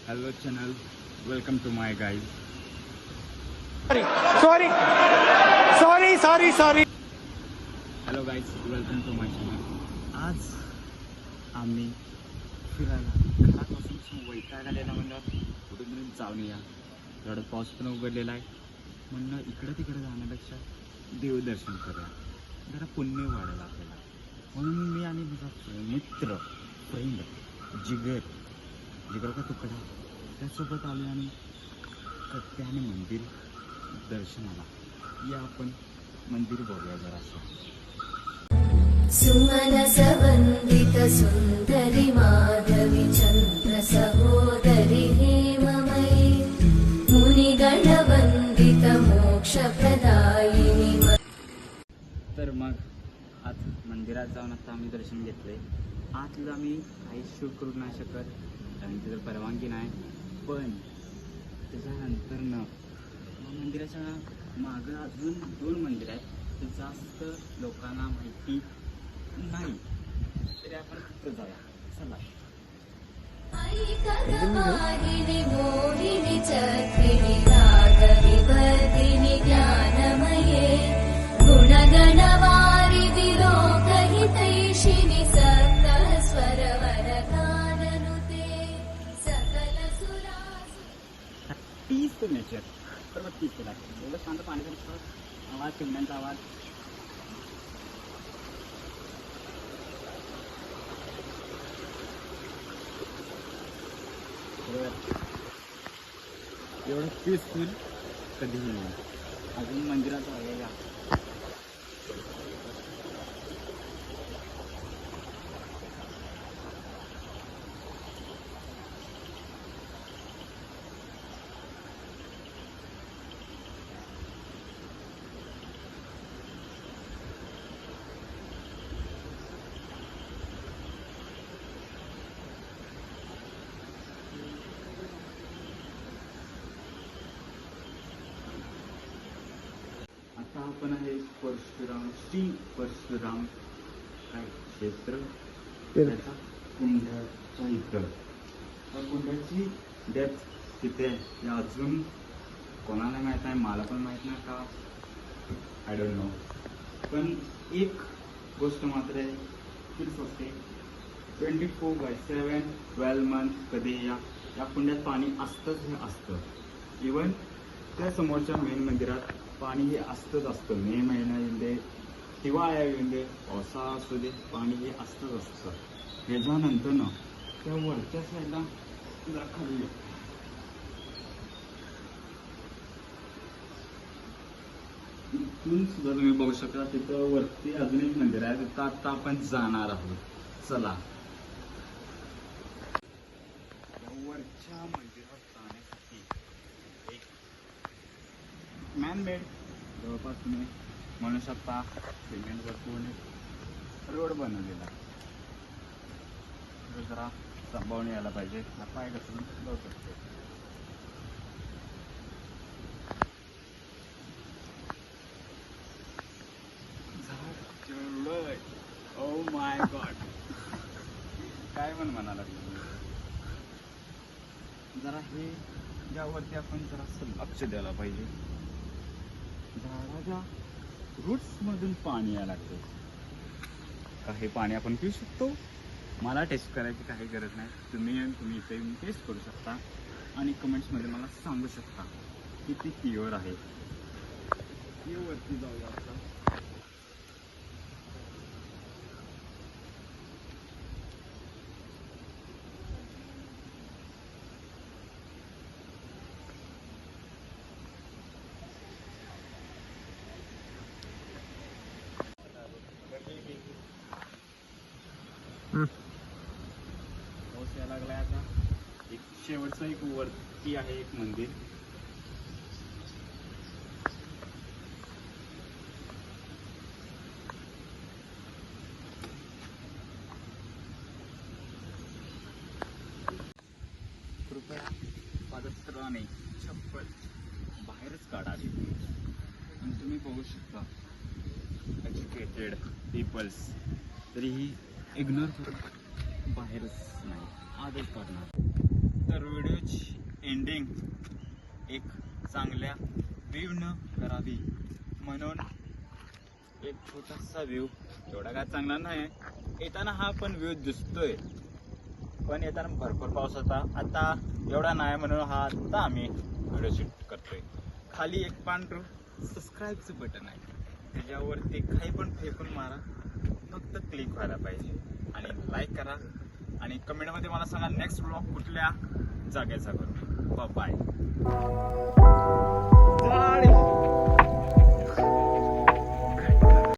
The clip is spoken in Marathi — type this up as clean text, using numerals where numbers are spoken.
Hello channel, welcome to my guys. Sorry. Hello guys, welcome to my channel. आज आम्ही फिरायला घरापासून वैताग आलेला म्हणलं कुठेतरी जाऊन या. थोडं पाऊस पण उघडलेला आहे म्हणलं इकडं तिकडे जाण्यापेक्षा देवदर्शन करूया, जरा पुण्य वाढेल आपल्याला. म्हणून मी आणि माझा मित्र फ्रेंड जिगर का तुकडा त्यासोबत आलो आणि सत्याने मंदिर दर्शनाला या. आपण मंदिर बघूया जरासं. सुमनसवन्दित सुन्दरि माधवी चन्द्र सहोदरि हेममयी मुनिगणवन्दित मोक्षप्रदायिनी. तर मग आज मंदिरात जाऊन आता आम्ही दर्शन घेतले. आतलं आम्ही काही शूट करू नाही शकत कारण तिथं परवानगी नाही, पण त्याच्यानंतरनं मंदिराच्या मागं अजून 2 मंदिर आहेत ते जास्त लोकांना माहिती नाही, तरी आपण तिथं जाऊया. चला. ऐकदवाहिनि मोहिनि चक्रिणि रागविवर्धिनि ज्ञानमये गुणगणवारिधि लोकहितैषिणि सप्तस्वरवरगाननुते सकलसुरासु. पीसफुल नेचर, सर्व पीसफुल आहे. एवढं शांत पाण्याचा आवाज, चिमण्यांचा आवाज. एवढं पीसफुल कधीही नाही. अजून मंदिरात जाऊया. आता आपण आहे श्री परशुराम काय क्षेत्र, त्याचा कुंडाच्या इथं. त्या कुंडाची डेप्थ किती आहे हे अजून कोणाला माहीत नाही, मला पण माहीत नाही का, आय डोंट नो. पण एक गोष्ट मात्र आहे फिक्स असते, 24/7 12 मंथ कधी या कुंड्यात पाणी असतंच हे असतं. इवन त्या समोरच्या मेन मंदिरात पाणी हे असतंच असतं. मे महिना येऊन दे, हिवाळा येऊन दे, पावसाळा असू दे, पाणी हे असतंच असतं. ह्याच्यानंतर ना त्या वरच्या साईडला जरा खाली इथून सुद्धा तुम्ही बघू शकता, तिथं वरती अजून एक मंदिर आहे, तिथं आता आपण जाणार आहोत. चला. वरच्या मंदिरात जाण्यासाठी एक मॅनमेड जवळपास तुम्ही म्हणू शकता सिमेंटवर पूर्ण रोड बनवलेला. जरा सांभाळून यायला पाहिजे, पाय घसरून जाऊ शकतो. झाड चढलंय. ओ माय गॉड, काय पण म्हणाला जरा हे यावरती आपण जरा लक्ष द्यायला पाहिजे. झाडाच्या रूट्स मधून पाणी यायला लागतं. काही पाणी आपण पिऊ शकतो. मला टेस्ट करायची काही गरज नाही. तुम्ही इथे येऊन टेस्ट करू शकता आणि कमेंट्समध्ये मला सांगू शकता किती प्युअर आहे. वरती जाऊया आता. पाऊस यायला लागलाय आता. एक शेवटचं एक वरती आहे एक मंदिर. कृपया पादत्राणे चप्पल बाहेरच काढावी. आणि तुम्ही बघू शकता एज्युकेटेड पीपल्स तरीही इग्नोर करून बाहेरच नाही आजच करणार. तर व्हिडिओची एंडिंग एक चांगल्या व्ह्यूनं करावी म्हणून एक छोटासा व्ह्यू, एवढा काय चांगला नाही. येताना हा पण व्ह्यू दिसतोय, पण येताना भरपूर पाऊस होता. आता एवढा नाही म्हणून हा आता आम्ही व्हिडिओ शूट करतोय. खाली एक पांढरं सबस्क्राईबचं बटन आहे, त्याच्यावरती काही पण फेकून मारा, फक्त क्लिक व्हायला पाहिजे आणि लाईक करा आणि कमेंटमध्ये मला सांगा नेक्स्ट ब्लॉग कुठल्या जागेचा करू. बाय.